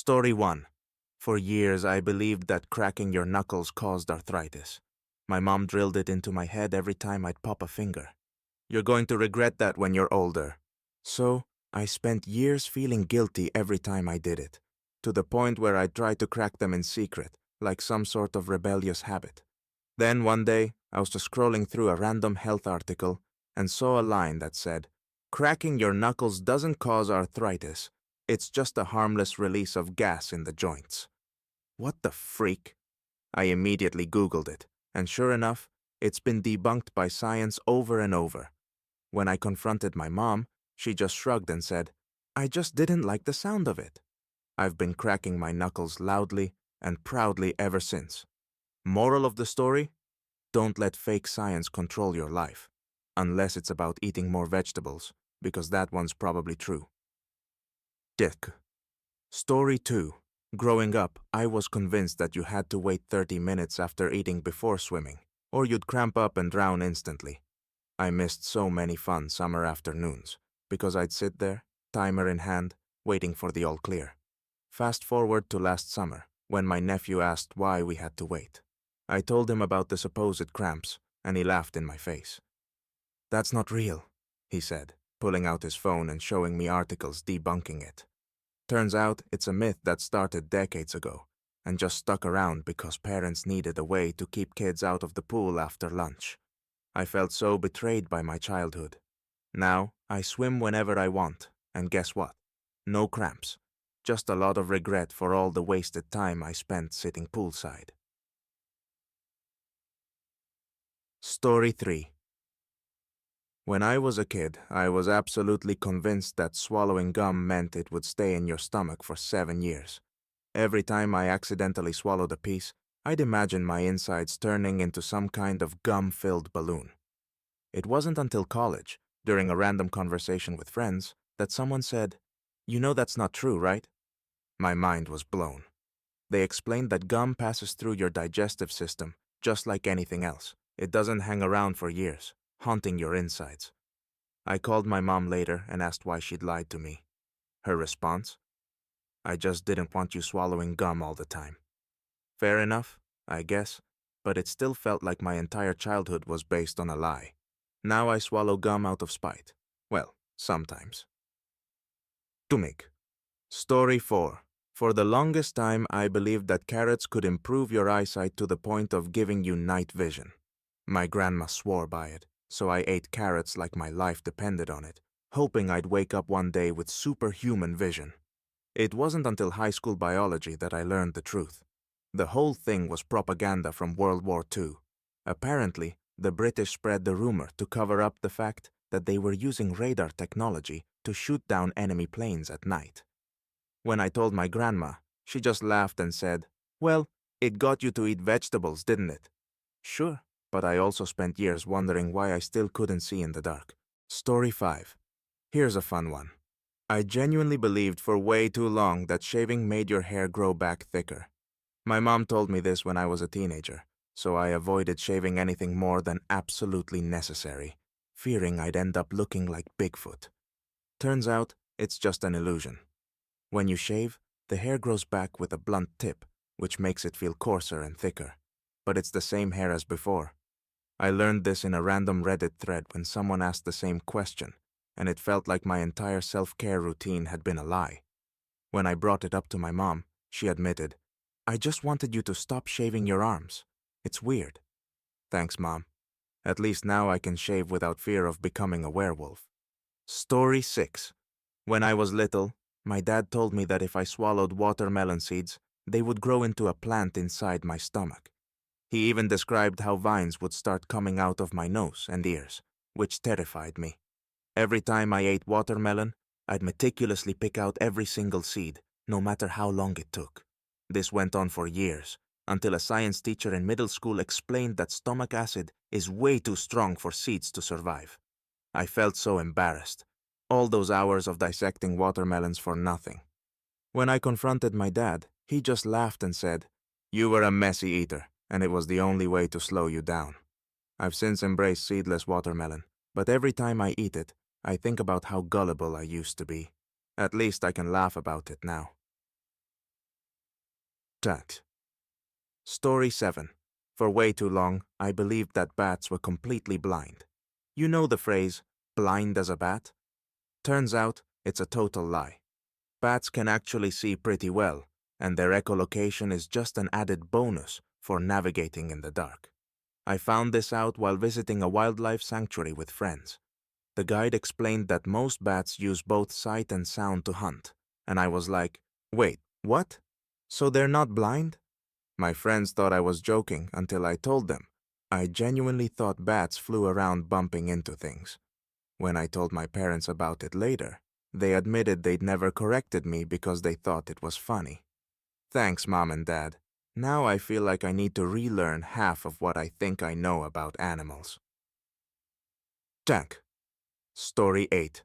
Story 1. For years, I believed that cracking your knuckles caused arthritis. My mom drilled it into my head every time I'd pop a finger. You're going to regret that when you're older. So, I spent years feeling guilty every time I did it, to the point where I tried to crack them in secret, like some sort of rebellious habit. Then one day, I was just scrolling through a random health article and saw a line that said, "Cracking your knuckles doesn't cause arthritis. It's just a harmless release of gas in the joints." What the freak? I immediately Googled it, and sure enough, it's been debunked by science over and over. When I confronted my mom, she just shrugged and said, "I just didn't like the sound of it." I've been cracking my knuckles loudly and proudly ever since. Moral of the story? Don't let fake science control your life, unless it's about eating more vegetables, because that one's probably true. Dick. Story 2. Growing up, I was convinced that you had to wait 30 minutes after eating before swimming, or you'd cramp up and drown instantly. I missed so many fun summer afternoons, because I'd sit there, timer in hand, waiting for the all clear. Fast forward to last summer, when my nephew asked why we had to wait. I told him about the supposed cramps, and he laughed in my face. "That's not real," he said, pulling out his phone and showing me articles debunking it. Turns out it's a myth that started decades ago, and just stuck around because parents needed a way to keep kids out of the pool after lunch. I felt so betrayed by my childhood. Now, I swim whenever I want, and guess what? No cramps. Just a lot of regret for all the wasted time I spent sitting poolside. Story 3. When I was a kid, I was absolutely convinced that swallowing gum meant it would stay in your stomach for 7 years. Every time I accidentally swallowed a piece, I'd imagine my insides turning into some kind of gum-filled balloon. It wasn't until college, during a random conversation with friends, that someone said, "You know that's not true, right?" My mind was blown. They explained that gum passes through your digestive system, just like anything else. It doesn't hang around for years, haunting your insides. I called my mom later and asked why she'd lied to me. Her response? "I just didn't want you swallowing gum all the time." Fair enough, I guess, but it still felt like my entire childhood was based on a lie. Now I swallow gum out of spite. Well, sometimes. Tumig. Story 4. For the longest time, I believed that carrots could improve your eyesight to the point of giving you night vision. My grandma swore by it, so I ate carrots like my life depended on it, hoping I'd wake up one day with superhuman vision. It wasn't until high school biology that I learned the truth. The whole thing was propaganda from World War II. Apparently, the British spread the rumor to cover up the fact that they were using radar technology to shoot down enemy planes at night. When I told my grandma, she just laughed and said, "Well, it got you to eat vegetables, didn't it?" Sure, but I also spent years wondering why I still couldn't see in the dark. Story 5. Here's a fun one. I genuinely believed for way too long that shaving made your hair grow back thicker. My mom told me this when I was a teenager, so I avoided shaving anything more than absolutely necessary, fearing I'd end up looking like Bigfoot. Turns out, it's just an illusion. When you shave, the hair grows back with a blunt tip, which makes it feel coarser and thicker. But it's the same hair as before. I learned this in a random Reddit thread when someone asked the same question, and it felt like my entire self-care routine had been a lie. When I brought it up to my mom, she admitted, "I just wanted you to stop shaving your arms. It's weird." Thanks, Mom. At least now I can shave without fear of becoming a werewolf. Story 6. When I was little, my dad told me that if I swallowed watermelon seeds, they would grow into a plant inside my stomach. He even described how vines would start coming out of my nose and ears, which terrified me. Every time I ate watermelon, I'd meticulously pick out every single seed, no matter how long it took. This went on for years, until a science teacher in middle school explained that stomach acid is way too strong for seeds to survive. I felt so embarrassed. All those hours of dissecting watermelons for nothing. When I confronted my dad, he just laughed and said, "You were a messy eater, and it was the only way to slow you down." I've since embraced seedless watermelon, but every time I eat it, I think about how gullible I used to be. At least I can laugh about it now. That. Story 7. For way too long, I believed that bats were completely blind. You know the phrase, blind as a bat? Turns out, it's a total lie. Bats can actually see pretty well, and their echolocation is just an added bonus for navigating in the dark. I found this out while visiting a wildlife sanctuary with friends. The guide explained that most bats use both sight and sound to hunt, and I was like, wait, what? So they're not blind? My friends thought I was joking until I told them. I genuinely thought bats flew around bumping into things. When I told my parents about it later, they admitted they'd never corrected me because they thought it was funny. Thanks, Mom and Dad. Now I feel like I need to relearn half of what I think I know about animals. Jack. Story 8.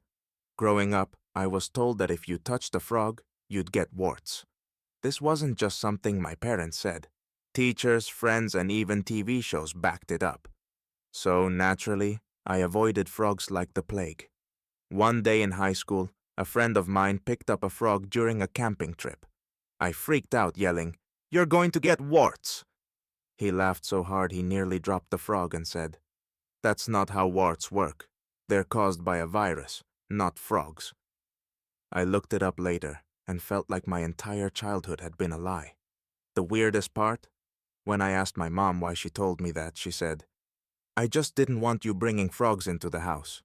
Growing up, I was told that if you touched a frog, you'd get warts. This wasn't just something my parents said. Teachers, friends, and even TV shows backed it up. So, naturally, I avoided frogs like the plague. One day in high school, a friend of mine picked up a frog during a camping trip. I freaked out, yelling, "You're going to get warts!" He laughed so hard he nearly dropped the frog and said, "That's not how warts work. They're caused by a virus, not frogs." I looked it up later and felt like my entire childhood had been a lie. The weirdest part? When I asked my mom why she told me that, she said, "I just didn't want you bringing frogs into the house."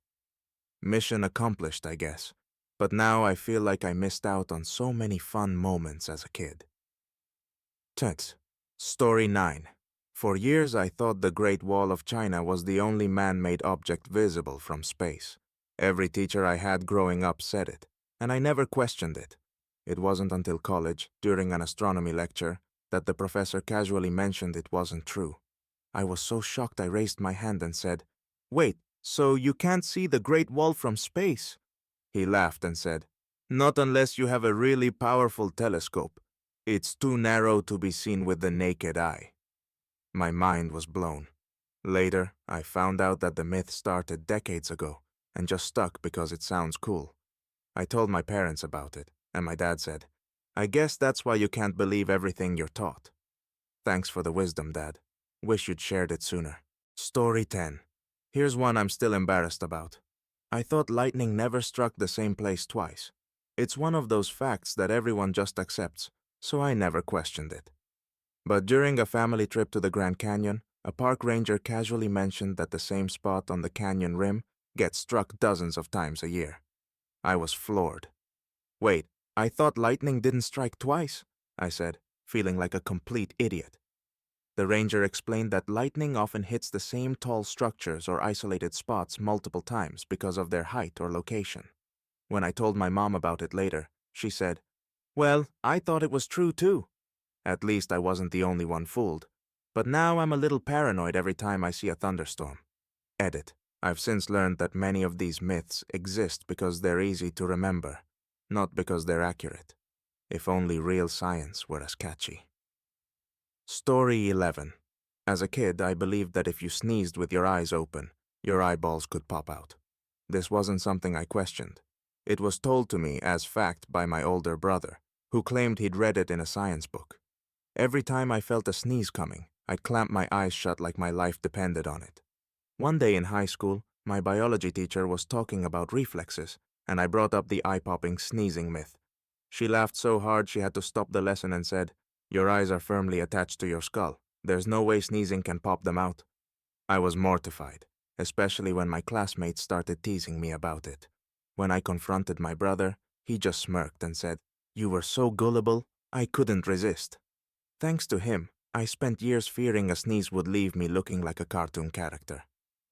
Mission accomplished, I guess. But now I feel like I missed out on so many fun moments as a kid. Tut. Story 9. For years I thought the Great Wall of China was the only man-made object visible from space. Every teacher I had growing up said it, and I never questioned it. It wasn't until college, during an astronomy lecture, that the professor casually mentioned it wasn't true. I was so shocked I raised my hand and said, "Wait, so you can't see the Great Wall from space?" He laughed and said, "Not unless you have a really powerful telescope. It's too narrow to be seen with the naked eye." My mind was blown. Later, I found out that the myth started decades ago and just stuck because it sounds cool. I told my parents about it, and my dad said, "I guess that's why you can't believe everything you're taught." Thanks for the wisdom, Dad. Wish you'd shared it sooner. Story 10. Here's one I'm still embarrassed about. I thought lightning never struck the same place twice. It's one of those facts that everyone just accepts, so I never questioned it. But during a family trip to the Grand Canyon, a park ranger casually mentioned that the same spot on the canyon rim gets struck dozens of times a year. I was floored. "Wait, I thought lightning didn't strike twice," I said, feeling like a complete idiot. The ranger explained that lightning often hits the same tall structures or isolated spots multiple times because of their height or location. When I told my mom about it later, she said, "Well, I thought it was true too. At least I wasn't the only one fooled. But now I'm a little paranoid every time I see a thunderstorm." Edit. I've since learned that many of these myths exist because they're easy to remember, not because they're accurate. If only real science were as catchy. Story 11. As a kid, I believed that if you sneezed with your eyes open, your eyeballs could pop out. This wasn't something I questioned. It was told to me as fact by my older brother, who claimed he'd read it in a science book. Every time I felt a sneeze coming, I'd clamp my eyes shut like my life depended on it. One day in high school, my biology teacher was talking about reflexes, and I brought up the eye-popping sneezing myth. She laughed so hard she had to stop the lesson and said, "Your eyes are firmly attached to your skull. There's no way sneezing can pop them out." I was mortified, especially when my classmates started teasing me about it. When I confronted my brother, he just smirked and said, "You were so gullible, I couldn't resist." Thanks to him, I spent years fearing a sneeze would leave me looking like a cartoon character.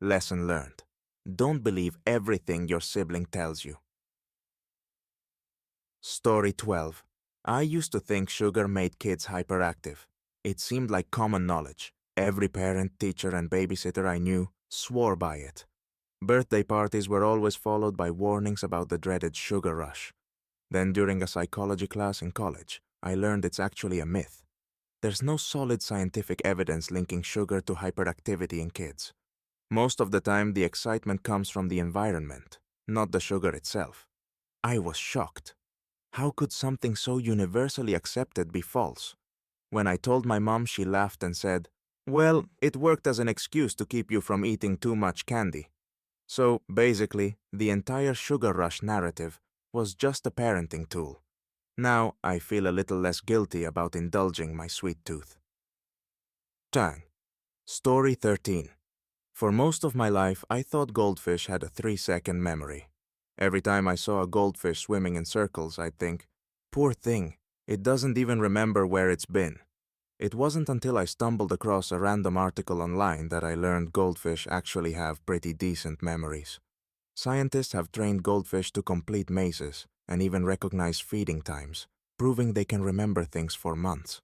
Lesson learned. Don't believe everything your sibling tells you. Story 12. I used to think sugar made kids hyperactive. It seemed like common knowledge. Every parent, teacher, and babysitter I knew swore by it. Birthday parties were always followed by warnings about the dreaded sugar rush. Then during a psychology class in college, I learned it's actually a myth. There's no solid scientific evidence linking sugar to hyperactivity in kids. Most of the time, the excitement comes from the environment, not the sugar itself. I was shocked. How could something so universally accepted be false? When I told my mom, she laughed and said, "Well, it worked as an excuse to keep you from eating too much candy." So, basically, the entire sugar rush narrative was just a parenting tool. Now, I feel a little less guilty about indulging my sweet tooth. Tang. Story 13. For most of my life, I thought goldfish had a 3-second memory. Every time I saw a goldfish swimming in circles, I'd think, poor thing, it doesn't even remember where it's been. It wasn't until I stumbled across a random article online that I learned goldfish actually have pretty decent memories. Scientists have trained goldfish to complete mazes and even recognize feeding times, proving they can remember things for months.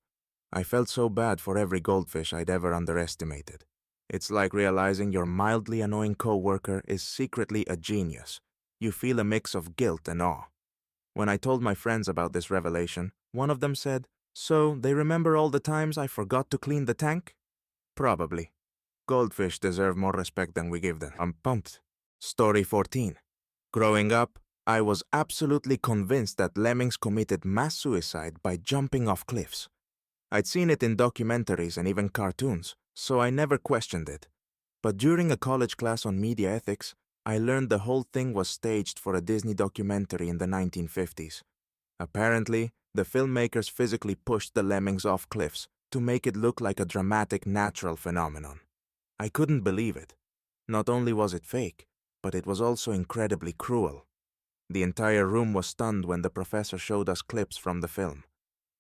I felt so bad for every goldfish I'd ever underestimated. It's like realizing your mildly annoying coworker is secretly a genius. You feel a mix of guilt and awe. When I told my friends about this revelation, one of them said, "So, they remember all the times I forgot to clean the tank?" Probably. Goldfish deserve more respect than we give them. I'm pumped. Story 14. Growing up, I was absolutely convinced that lemmings committed mass suicide by jumping off cliffs. I'd seen it in documentaries and even cartoons, so I never questioned it. But during a college class on media ethics, I learned the whole thing was staged for a Disney documentary in the 1950s. Apparently, the filmmakers physically pushed the lemmings off cliffs to make it look like a dramatic natural phenomenon. I couldn't believe it. Not only was it fake, but it was also incredibly cruel. The entire room was stunned when the professor showed us clips from the film.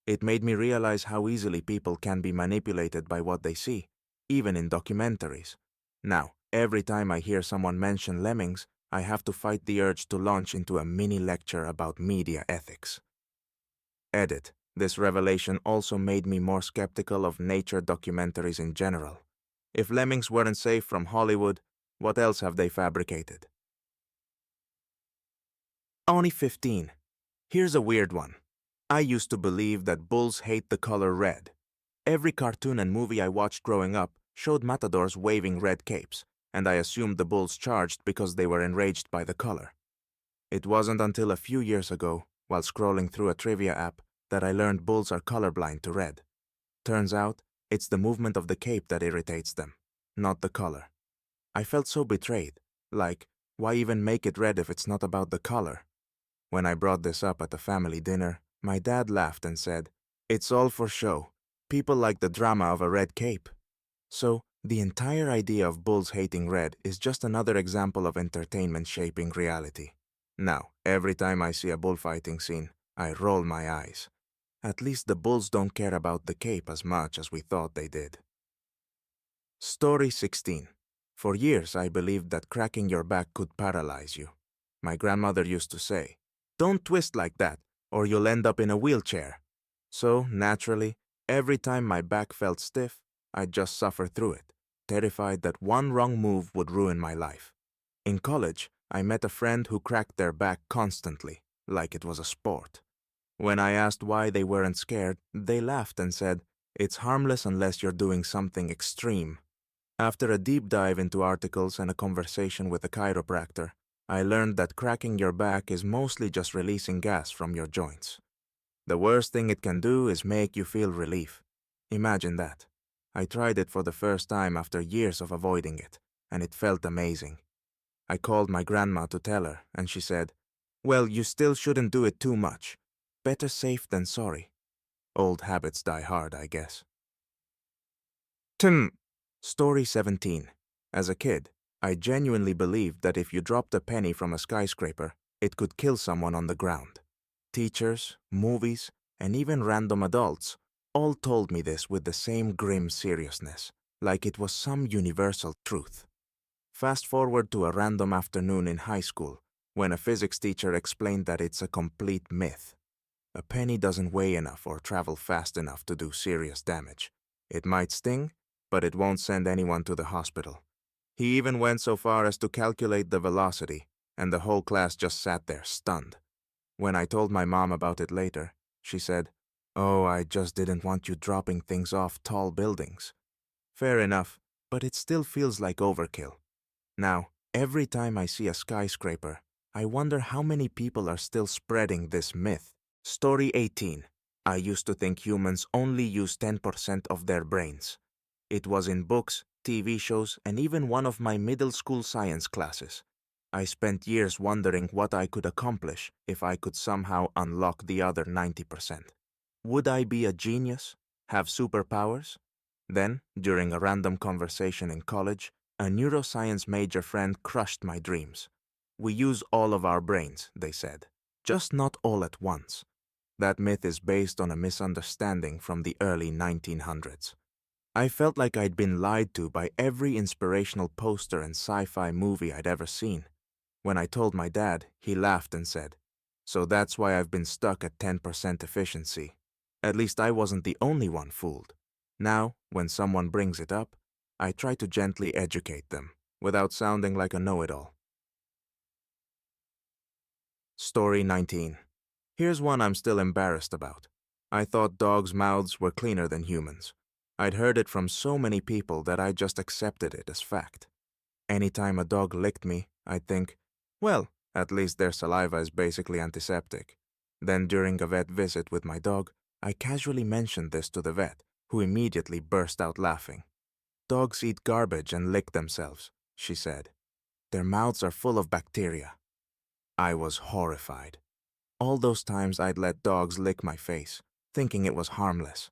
It made me realize how easily people can be manipulated by what they see, even in documentaries. Now, every time I hear someone mention lemmings, I have to fight the urge to launch into a mini lecture about media ethics. Edit. This revelation also made me more skeptical of nature documentaries in general. If lemmings weren't safe from Hollywood, what else have they fabricated? Only 15. Here's a weird one. I used to believe that bulls hate the color red. Every cartoon and movie I watched growing up showed matadors waving red capes, and I assumed the bulls charged because they were enraged by the color. It wasn't until a few years ago, while scrolling through a trivia app, that I learned bulls are colorblind to red. Turns out, it's the movement of the cape that irritates them, not the color. I felt so betrayed, like, why even make it red if it's not about the color? When I brought this up at the family dinner, my dad laughed and said, "It's all for show. People like the drama of a red cape." So, the entire idea of bulls hating red is just another example of entertainment shaping reality. Now, every time I see a bullfighting scene, I roll my eyes. At least the bulls don't care about the cape as much as we thought they did. Story 16. For years, I believed that cracking your back could paralyze you. My grandmother used to say, "Don't twist like that, or you'll end up in a wheelchair." So, naturally, every time my back felt stiff, I'd just suffer through it, terrified that one wrong move would ruin my life. In college, I met a friend who cracked their back constantly, like it was a sport. When I asked why they weren't scared, they laughed and said, "It's harmless unless you're doing something extreme." After a deep dive into articles and a conversation with a chiropractor, I learned that cracking your back is mostly just releasing gas from your joints. The worst thing it can do is make you feel relief. Imagine that. I tried it for the first time after years of avoiding it, and it felt amazing. I called my grandma to tell her, and she said, "Well, you still shouldn't do it too much. Better safe than sorry." Old habits die hard, I guess. Story 17. As a kid, I genuinely believed that if you dropped a penny from a skyscraper, it could kill someone on the ground. Teachers, movies, and even random adults all told me this with the same grim seriousness, like it was some universal truth. Fast forward to a random afternoon in high school, when a physics teacher explained that it's a complete myth. A penny doesn't weigh enough or travel fast enough to do serious damage. It might sting, but it won't send anyone to the hospital. He even went so far as to calculate the velocity, and the whole class just sat there stunned. When I told my mom about it later, she said, "Oh, I just didn't want you dropping things off tall buildings." Fair enough, but it still feels like overkill. Now, every time I see a skyscraper, I wonder how many people are still spreading this myth. Story 18. I used to think humans only use 10% of their brains. It was in books, TV shows, and even one of my middle school science classes. I spent years wondering what I could accomplish if I could somehow unlock the other 90%. Would I be a genius? Have superpowers? Then, during a random conversation in college, a neuroscience major friend crushed my dreams. We use all of our brains, they said, just not all at once. That myth is based on a misunderstanding from the early 1900s. I felt like I'd been lied to by every inspirational poster and sci-fi movie I'd ever seen. When I told my dad, he laughed and said, "So that's why I've been stuck at 10% efficiency." At least I wasn't the only one fooled. Now, when someone brings it up, I try to gently educate them, without sounding like a know-it-all. Story 19. Here's one I'm still embarrassed about. I thought dogs' mouths were cleaner than humans. I'd heard it from so many people that I just accepted it as fact. Anytime a dog licked me, I'd think, well, at least their saliva is basically antiseptic. Then during a vet visit with my dog, I casually mentioned this to the vet, who immediately burst out laughing. "Dogs eat garbage and lick themselves," she said. "Their mouths are full of bacteria." I was horrified. All those times I'd let dogs lick my face, thinking it was harmless.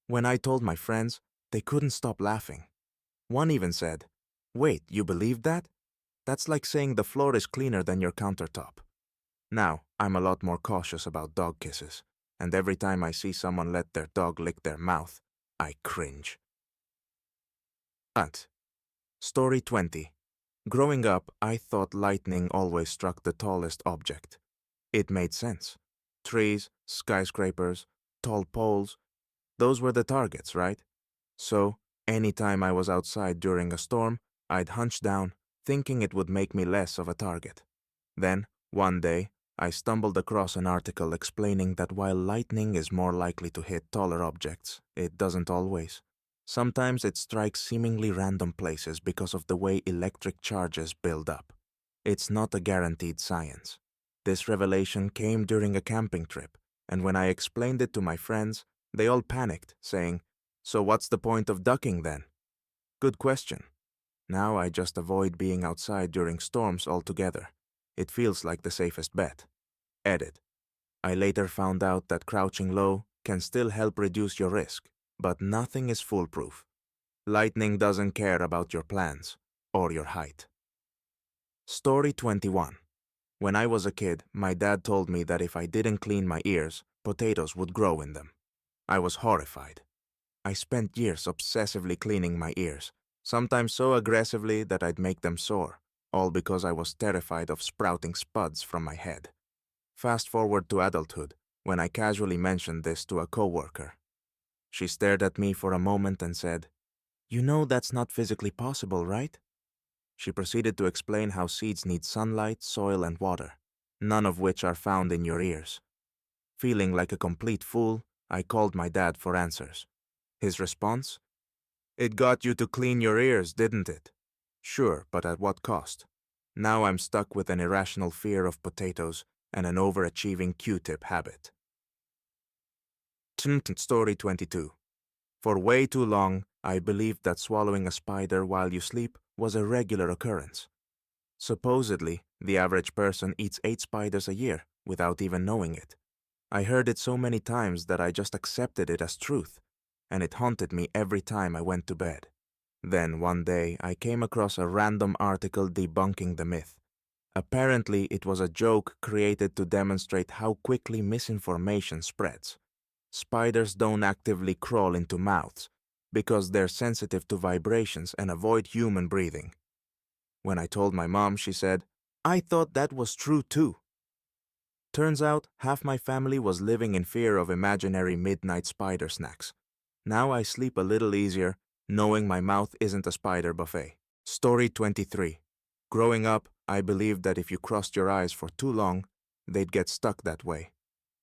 When I told my friends, they couldn't stop laughing. One even said, "Wait, you believe that? That's like saying the floor is cleaner than your countertop." Now, I'm a lot more cautious about dog kisses, and every time I see someone let their dog lick their mouth, I cringe. Story 20. Growing up, I thought lightning always struck the tallest object. It made sense. Trees, skyscrapers, tall poles, those were the targets, right? So, anytime I was outside during a storm, I'd hunch down, thinking it would make me less of a target. Then, one day, I stumbled across an article explaining that while lightning is more likely to hit taller objects, it doesn't always. Sometimes it strikes seemingly random places because of the way electric charges build up. It's not a guaranteed science. This revelation came during a camping trip, and when I explained it to my friends, they all panicked, saying, "So what's the point of ducking then?" Good question. Now I just avoid being outside during storms altogether. It feels like the safest bet. Edit. I later found out that crouching low can still help reduce your risk, but nothing is foolproof. Lightning doesn't care about your plans or your height. Story 21. When I was a kid, my dad told me that if I didn't clean my ears, potatoes would grow in them. I was horrified. I spent years obsessively cleaning my ears, sometimes so aggressively that I'd make them sore, all because I was terrified of sprouting spuds from my head. Fast forward to adulthood, when I casually mentioned this to a coworker. She stared at me for a moment and said, "You know that's not physically possible, right?" She proceeded to explain how seeds need sunlight, soil, and water, none of which are found in your ears. Feeling like a complete fool, I called my dad for answers. His response? "It got you to clean your ears, didn't it?" Sure, but at what cost? Now I'm stuck with an irrational fear of potatoes and an overachieving Q-tip habit. Story 22. For way too long, I believed that swallowing a spider while you sleep was a regular occurrence. Supposedly, the average person eats 8 spiders a year without even knowing it. I heard it so many times that I just accepted it as truth, and it haunted me every time I went to bed. Then one day, I came across a random article debunking the myth. Apparently, it was a joke created to demonstrate how quickly misinformation spreads. Spiders don't actively crawl into mouths because they're sensitive to vibrations and avoid human breathing. When I told my mom, she said, "I thought that was true too." Turns out, half my family was living in fear of imaginary midnight spider snacks. Now I sleep a little easier, knowing my mouth isn't a spider buffet. Story 23. Growing up, I believed that if you crossed your eyes for too long, they'd get stuck that way.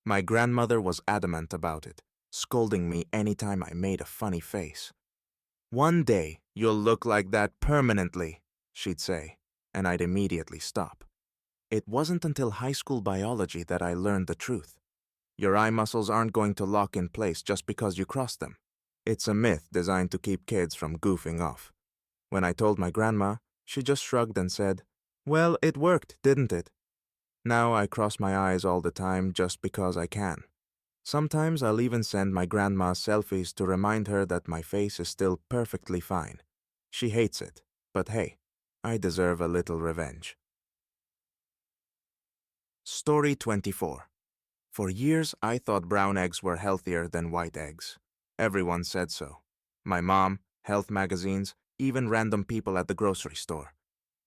My grandmother was adamant about it, scolding me anytime I made a funny face. "One day, you'll look like that permanently," she'd say, and I'd immediately stop. It wasn't until high school biology that I learned the truth. Your eye muscles aren't going to lock in place just because you cross them. It's a myth designed to keep kids from goofing off. When I told my grandma, she just shrugged and said, "Well, it worked, didn't it?" Now I cross my eyes all the time just because I can. Sometimes I'll even send my grandma selfies to remind her that my face is still perfectly fine. She hates it, but hey, I deserve a little revenge. Story 24. For years, I thought brown eggs were healthier than white eggs. Everyone said so. My mom, health magazines, even random people at the grocery store.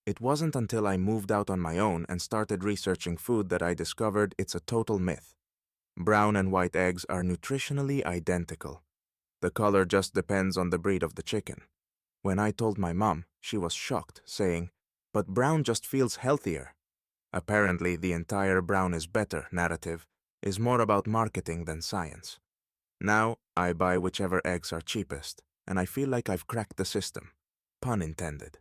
It wasn't until I moved out on my own and started researching food that I discovered it's a total myth. Brown and white eggs are nutritionally identical. The color just depends on the breed of the chicken. When I told my mom, she was shocked, saying, "But brown just feels healthier." Apparently, the entire brown is better narrative is more about marketing than science. Now, I buy whichever eggs are cheapest, and I feel like I've cracked the system. Pun intended.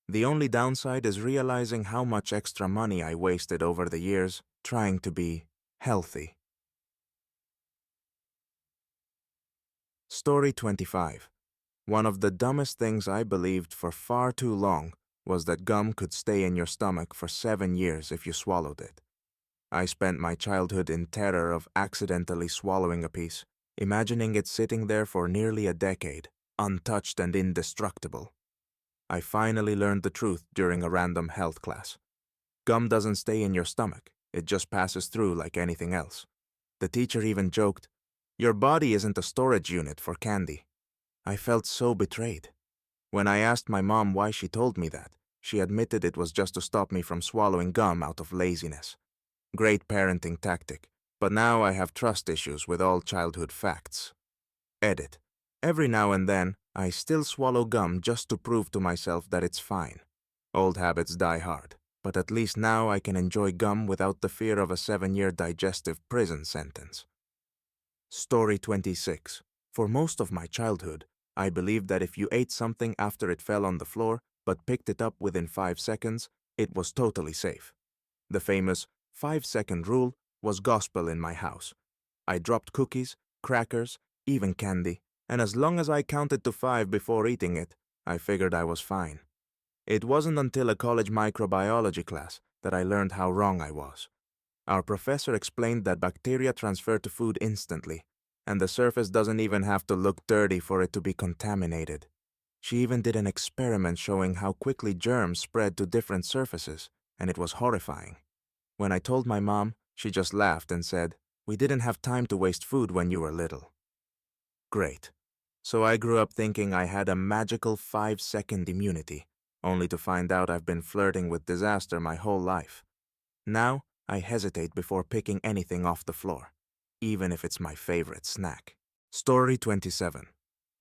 The only downside is realizing how much extra money I wasted over the years trying to be healthy. Story 25. One of the dumbest things I believed for far too long was that gum could stay in your stomach for 7 years if you swallowed it. I spent my childhood in terror of accidentally swallowing a piece, imagining it sitting there for nearly a decade, untouched and indestructible. I finally learned the truth during a random health class. Gum doesn't stay in your stomach, it just passes through like anything else. The teacher even joked, "Your body isn't a storage unit for candy." I felt so betrayed. When I asked my mom why she told me that, she admitted it was just to stop me from swallowing gum out of laziness. Great parenting tactic, but now I have trust issues with all childhood facts. Edit. Every now and then, I still swallow gum just to prove to myself that it's fine. Old habits die hard, but at least now I can enjoy gum without the fear of a 7-year digestive prison sentence. Story 26. For most of my childhood, I believed that if you ate something after it fell on the floor, but picked it up within 5 seconds, it was totally safe. The famous 5-second rule was gospel in my house. I dropped cookies, crackers, even candy, and as long as I counted to 5 before eating it, I figured I was fine. It wasn't until a college microbiology class that I learned how wrong I was. Our professor explained that bacteria transfer to food instantly, and the surface doesn't even have to look dirty for it to be contaminated. She even did an experiment showing how quickly germs spread to different surfaces, and it was horrifying. When I told my mom, she just laughed and said, "We didn't have time to waste food when you were little." Great. So I grew up thinking I had a magical 5-second immunity, only to find out I've been flirting with disaster my whole life. Now, I hesitate before picking anything off the floor, even if it's my favorite snack. Story 27.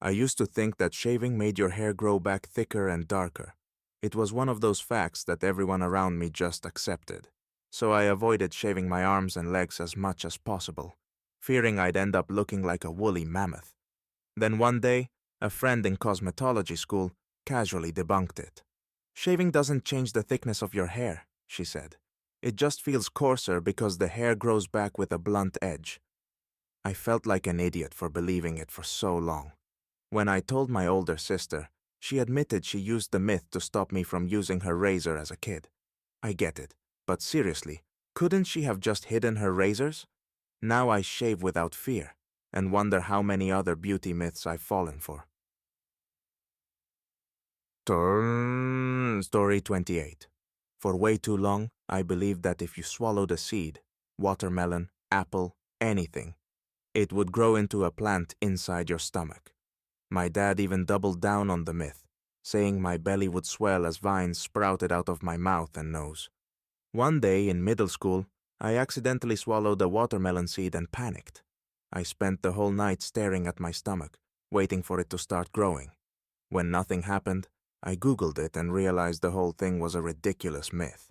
I used to think that shaving made your hair grow back thicker and darker. It was one of those facts that everyone around me just accepted. So I avoided shaving my arms and legs as much as possible, fearing I'd end up looking like a woolly mammoth. Then one day, a friend in cosmetology school casually debunked it. "Shaving doesn't change the thickness of your hair," she said. "It just feels coarser because the hair grows back with a blunt edge." I felt like an idiot for believing it for so long. When I told my older sister, she admitted she used the myth to stop me from using her razor as a kid. I get it, but seriously, couldn't she have just hidden her razors? Now I shave without fear, and wonder how many other beauty myths I've fallen for. Story 28. For way too long, I believed that if you swallowed a seed, watermelon, apple, anything, it would grow into a plant inside your stomach. My dad even doubled down on the myth, saying my belly would swell as vines sprouted out of my mouth and nose. One day in middle school, I accidentally swallowed a watermelon seed and panicked. I spent the whole night staring at my stomach, waiting for it to start growing. When nothing happened, I Googled it and realized the whole thing was a ridiculous myth.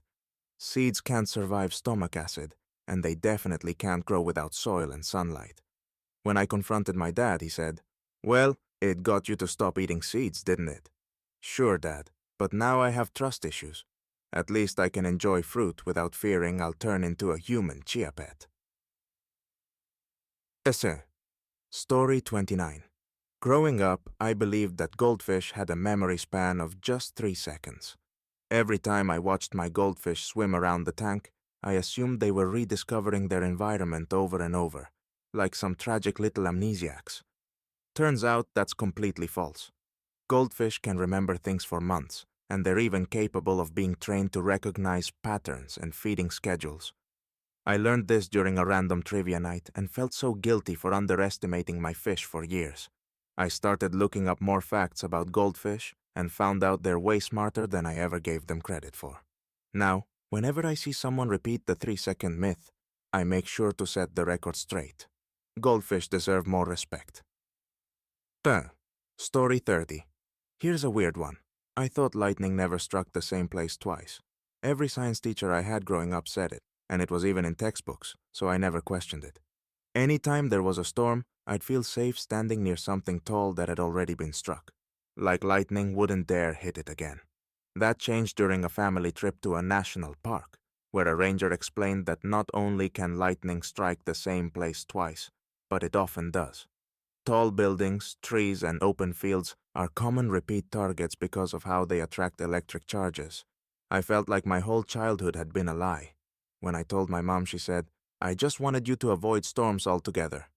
Seeds can't survive stomach acid, and they definitely can't grow without soil and sunlight. When I confronted my dad, he said, "Well, it got you to stop eating seeds, didn't it?" "Sure, Dad, but now I have trust issues. At least I can enjoy fruit without fearing I'll turn into a human chia pet." Essay. Story 29. Growing up, I believed that goldfish had a memory span of just 3 seconds. Every time I watched my goldfish swim around the tank, I assumed they were rediscovering their environment over and over, like some tragic little amnesiacs. Turns out that's completely false. Goldfish can remember things for months, and they're even capable of being trained to recognize patterns and feeding schedules. I learned this during a random trivia night and felt so guilty for underestimating my fish for years. I started looking up more facts about goldfish and found out they're way smarter than I ever gave them credit for. Now, whenever I see someone repeat the 3-second myth, I make sure to set the record straight. Goldfish deserve more respect. Story 30. Here's a weird one. I thought lightning never struck the same place twice. Every science teacher I had growing up said it, and it was even in textbooks, so I never questioned it. Anytime there was a storm, I'd feel safe standing near something tall that had already been struck. Like lightning wouldn't dare hit it again. That changed during a family trip to a national park, where a ranger explained that not only can lightning strike the same place twice, but it often does. Tall buildings, trees, and open fields are common repeat targets because of how they attract electric charges. I felt like my whole childhood had been a lie. When I told my mom, she said, "I just wanted you to avoid storms altogether."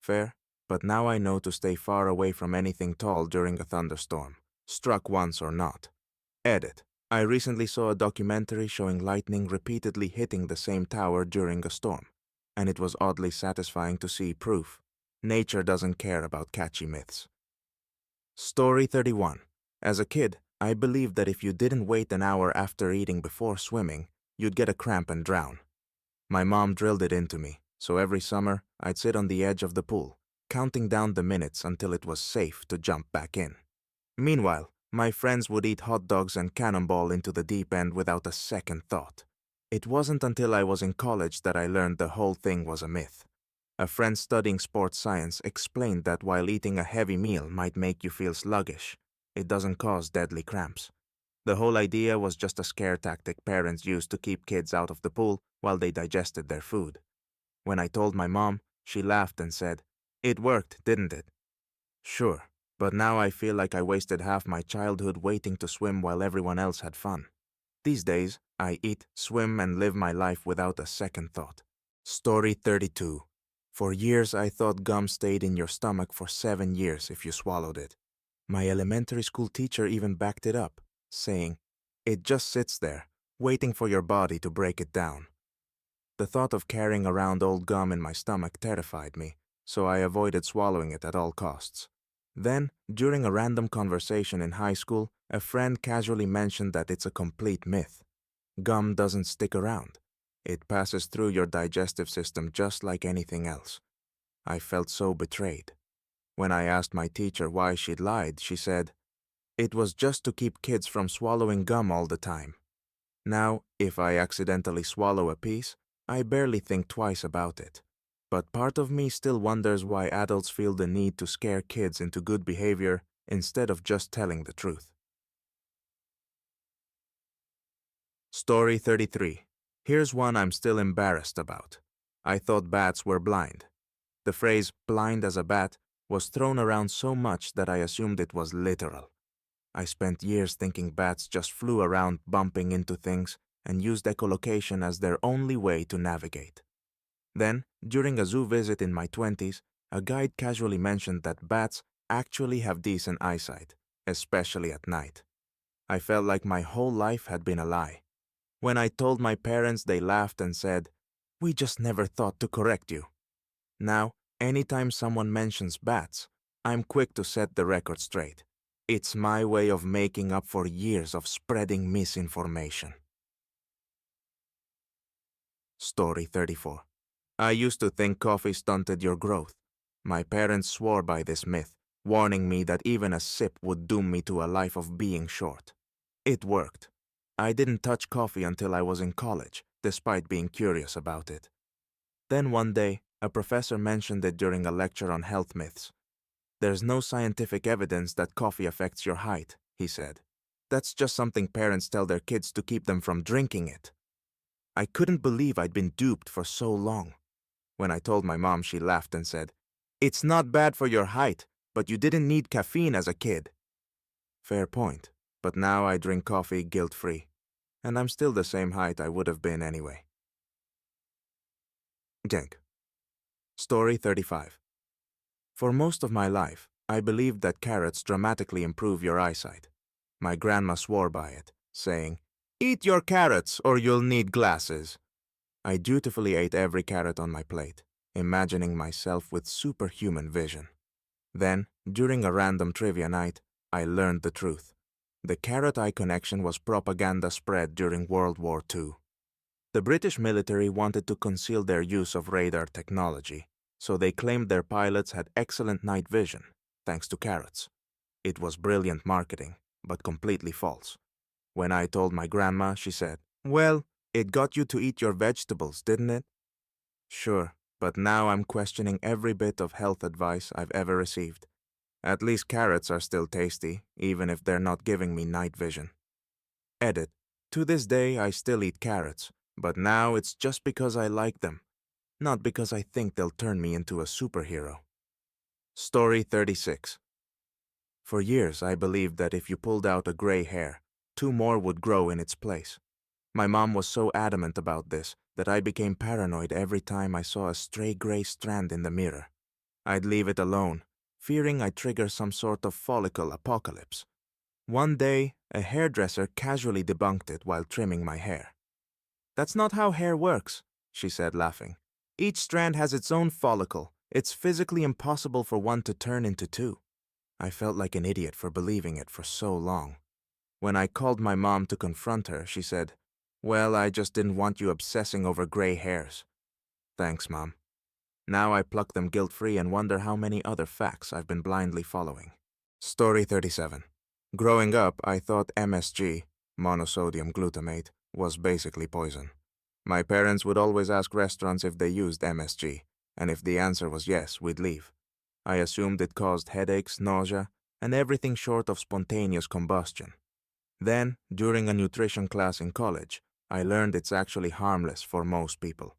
Fair, but now I know to stay far away from anything tall during a thunderstorm, struck once or not. Edit. I recently saw a documentary showing lightning repeatedly hitting the same tower during a storm, and it was oddly satisfying to see proof. Nature doesn't care about catchy myths. Story 31. As a kid, I believed that if you didn't wait an hour after eating before swimming, you'd get a cramp and drown. My mom drilled it into me, so every summer I'd sit on the edge of the pool, counting down the minutes until it was safe to jump back in. Meanwhile, my friends would eat hot dogs and cannonball into the deep end without a second thought. It wasn't until I was in college that I learned the whole thing was a myth. A friend studying sports science explained that while eating a heavy meal might make you feel sluggish, it doesn't cause deadly cramps. The whole idea was just a scare tactic parents used to keep kids out of the pool while they digested their food. When I told my mom, she laughed and said, "It worked, didn't it?" Sure, but now I feel like I wasted half my childhood waiting to swim while everyone else had fun. These days, I eat, swim, and live my life without a second thought. Story 32. For years, I thought gum stayed in your stomach for 7 years if you swallowed it. My elementary school teacher even backed it up, saying, "It just sits there, waiting for your body to break it down." The thought of carrying around old gum in my stomach terrified me, so I avoided swallowing it at all costs. Then, during a random conversation in high school, a friend casually mentioned that it's a complete myth. Gum doesn't stick around. It passes through your digestive system just like anything else. I felt so betrayed. When I asked my teacher why she'd lied, she said, "It was just to keep kids from swallowing gum all the time." Now, if I accidentally swallow a piece, I barely think twice about it. But part of me still wonders why adults feel the need to scare kids into good behavior instead of just telling the truth. Story 33. Here's one I'm still embarrassed about. I thought bats were blind. The phrase "blind as a bat" was thrown around so much that I assumed it was literal. I spent years thinking bats just flew around bumping into things and used echolocation as their only way to navigate. Then, during a zoo visit in my 20s, a guide casually mentioned that bats actually have decent eyesight, especially at night. I felt like my whole life had been a lie. When I told my parents, they laughed and said, "We just never thought to correct you." Now, anytime someone mentions bats, I'm quick to set the record straight. It's my way of making up for years of spreading misinformation. Story 34. I used to think coffee stunted your growth. My parents swore by this myth, warning me that even a sip would doom me to a life of being short. It worked. I didn't touch coffee until I was in college, despite being curious about it. Then one day, a professor mentioned it during a lecture on health myths. "There's no scientific evidence that coffee affects your height," he said. "That's just something parents tell their kids to keep them from drinking it." I couldn't believe I'd been duped for so long. When I told my mom, she laughed and said, "It's not bad for your height, but you didn't need caffeine as a kid." Fair point, but now I drink coffee guilt-free, and I'm still the same height I would have been anyway. Genk. Story 35. For most of my life, I believed that carrots dramatically improve your eyesight. My grandma swore by it, saying, "Eat your carrots or you'll need glasses." I dutifully ate every carrot on my plate, imagining myself with superhuman vision. Then, during a random trivia night, I learned the truth. The carrot-eye connection was propaganda spread during World War II. The British military wanted to conceal their use of radar technology, so they claimed their pilots had excellent night vision, thanks to carrots. It was brilliant marketing, but completely false. When I told my grandma, she said, "Well, it got you to eat your vegetables, didn't it?" Sure, but now I'm questioning every bit of health advice I've ever received. At least carrots are still tasty, even if they're not giving me night vision. Edit. To this day, I still eat carrots, but now it's just because I like them, not because I think they'll turn me into a superhero. Story 36. For years, I believed that if you pulled out a gray hair, two more would grow in its place. My mom was so adamant about this that I became paranoid every time I saw a stray gray strand in the mirror. I'd leave it alone, fearing I'd trigger some sort of follicle apocalypse. One day, a hairdresser casually debunked it while trimming my hair. "That's not how hair works," she said, laughing. "Each strand has its own follicle. It's physically impossible for one to turn into two." I felt like an idiot for believing it for so long. When I called my mom to confront her, she said, "Well, I just didn't want you obsessing over gray hairs." Thanks, Mom. Now I pluck them guilt-free and wonder how many other facts I've been blindly following. Story 37. Growing up, I thought MSG, monosodium glutamate, was basically poison. My parents would always ask restaurants if they used MSG, and if the answer was yes, we'd leave. I assumed it caused headaches, nausea, and everything short of spontaneous combustion. Then, during a nutrition class in college, I learned it's actually harmless for most people.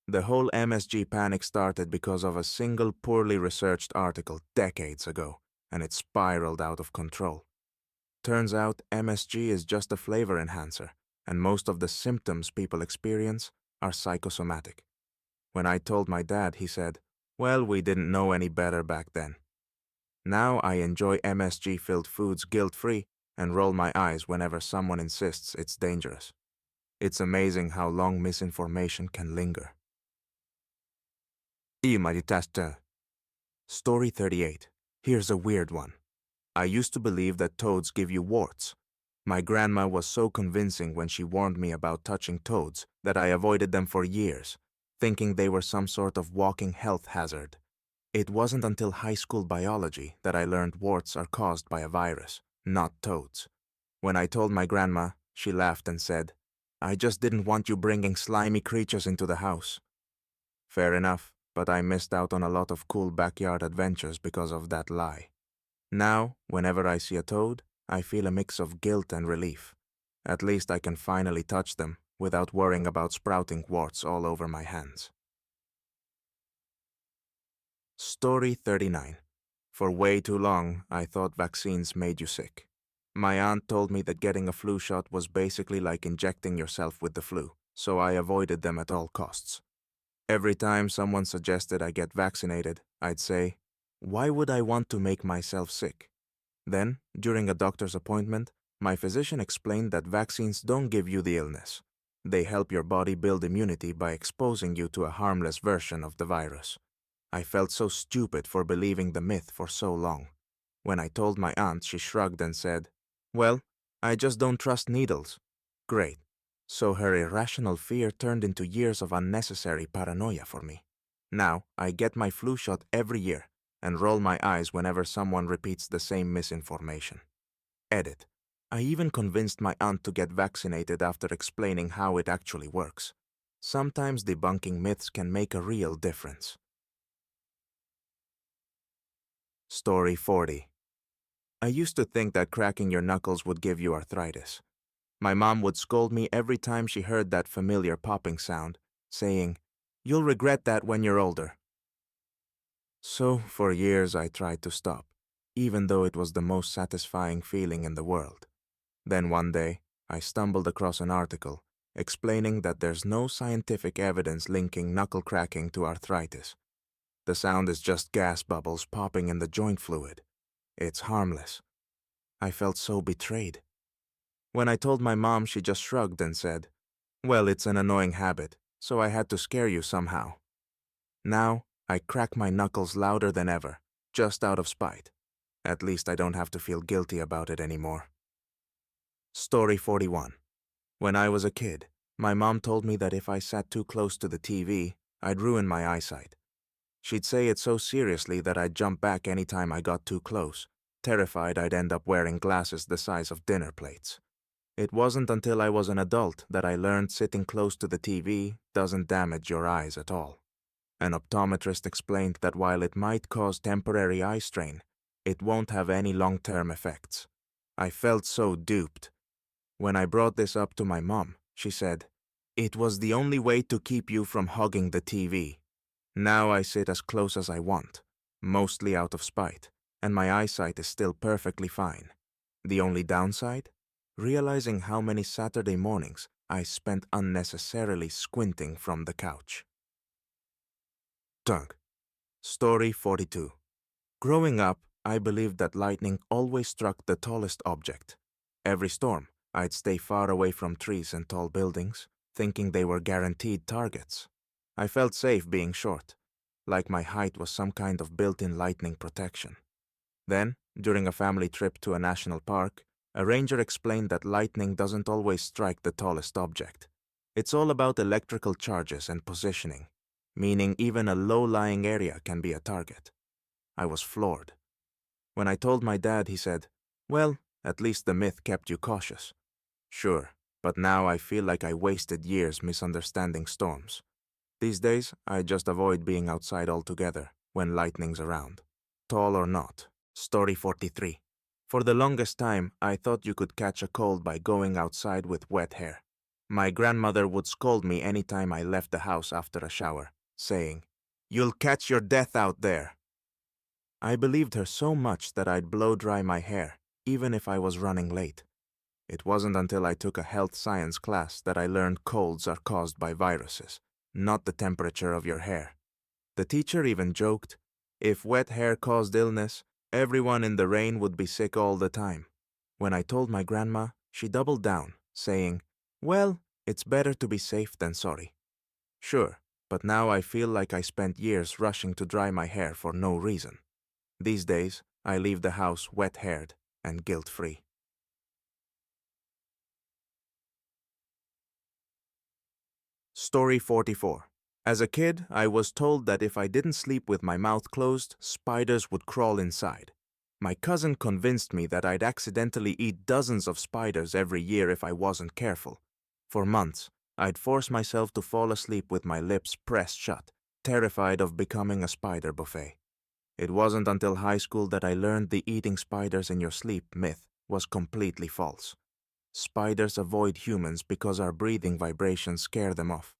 The whole MSG panic started because of a single poorly researched article decades ago, and it spiraled out of control. Turns out MSG is just a flavor enhancer, and most of the symptoms people experience are psychosomatic. When I told my dad, he said, "Well, we didn't know any better back then." Now I enjoy MSG-filled foods guilt-free and roll my eyes whenever someone insists it's dangerous. It's amazing how long misinformation can linger. Story 38. Here's a weird one. I used to believe that toads give you warts. My grandma was so convincing when she warned me about touching toads that I avoided them for years, thinking they were some sort of walking health hazard. It wasn't until high school biology that I learned warts are caused by a virus, not toads. When I told my grandma, she laughed and said, "I just didn't want you bringing slimy creatures into the house." Fair enough, but I missed out on a lot of cool backyard adventures because of that lie. Now, whenever I see a toad, I feel a mix of guilt and relief. At least I can finally touch them without worrying about sprouting warts all over my hands. Story 39. For way too long, I thought vaccines made you sick. My aunt told me that getting a flu shot was basically like injecting yourself with the flu, so I avoided them at all costs. Every time someone suggested I get vaccinated, I'd say, "Why would I want to make myself sick?" Then, during a doctor's appointment, my physician explained that vaccines don't give you the illness. They help your body build immunity by exposing you to a harmless version of the virus. I felt so stupid for believing the myth for so long. When I told my aunt, she shrugged and said, "Well, I just don't trust needles." Great. So her irrational fear turned into years of unnecessary paranoia for me. Now, I get my flu shot every year and roll my eyes whenever someone repeats the same misinformation. Edit. I even convinced my aunt to get vaccinated after explaining how it actually works. Sometimes debunking myths can make a real difference. Story 40. I used to think that cracking your knuckles would give you arthritis. My mom would scold me every time she heard that familiar popping sound, saying, You'll regret that when you're older. So, for years I tried to stop, even though it was the most satisfying feeling in the world. Then one day, I stumbled across an article explaining that there's no scientific evidence linking knuckle cracking to arthritis. The sound is just gas bubbles popping in the joint fluid. It's harmless. I felt so betrayed. When I told my mom, she just shrugged and said, "Well, it's an annoying habit, so I had to scare you somehow." Now, I crack my knuckles louder than ever, just out of spite. At least I don't have to feel guilty about it anymore. Story 41. When I was a kid, my mom told me that if I sat too close to the TV, I'd ruin my eyesight. She'd say it so seriously that I'd jump back anytime I got too close, terrified I'd end up wearing glasses the size of dinner plates. It wasn't until I was an adult that I learned sitting close to the TV doesn't damage your eyes at all. An optometrist explained that while it might cause temporary eye strain, it won't have any long-term effects. I felt so duped. When I brought this up to my mom, she said, "It was the only way to keep you from hogging the TV." Now I sit as close as I want, mostly out of spite, and my eyesight is still perfectly fine. The only downside? Realizing how many Saturday mornings I spent unnecessarily squinting from the couch. Doug. Story 42. Growing up, I believed that lightning always struck the tallest object. Every storm, I'd stay far away from trees and tall buildings, thinking they were guaranteed targets. I felt safe being short, like my height was some kind of built-in lightning protection. Then, during a family trip to a national park, a ranger explained that lightning doesn't always strike the tallest object. It's all about electrical charges and positioning, meaning even a low-lying area can be a target. I was floored. When I told my dad, he said, "Well, at least the myth kept you cautious." Sure, but now I feel like I wasted years misunderstanding storms. These days, I just avoid being outside altogether when lightning's around. Tall or not. Story 43. For the longest time, I thought you could catch a cold by going outside with wet hair. My grandmother would scold me anytime I left the house after a shower, saying, "You'll catch your death out there." I believed her so much that I'd blow dry my hair, even if I was running late. It wasn't until I took a health science class that I learned colds are caused by viruses, not the temperature of your hair. The teacher even joked, if wet hair caused illness, everyone in the rain would be sick all the time. When I told my grandma, she doubled down, saying, "Well, it's better to be safe than sorry." Sure, but now I feel like I spent years rushing to dry my hair for no reason. These days, I leave the house wet-haired and guilt-free. Story 44. As a kid, I was told that if I didn't sleep with my mouth closed, spiders would crawl inside. My cousin convinced me that I'd accidentally eat dozens of spiders every year if I wasn't careful. For months, I'd force myself to fall asleep with my lips pressed shut, terrified of becoming a spider buffet. It wasn't until high school that I learned the eating spiders in your sleep myth was completely false. Spiders avoid humans because our breathing vibrations scare them off.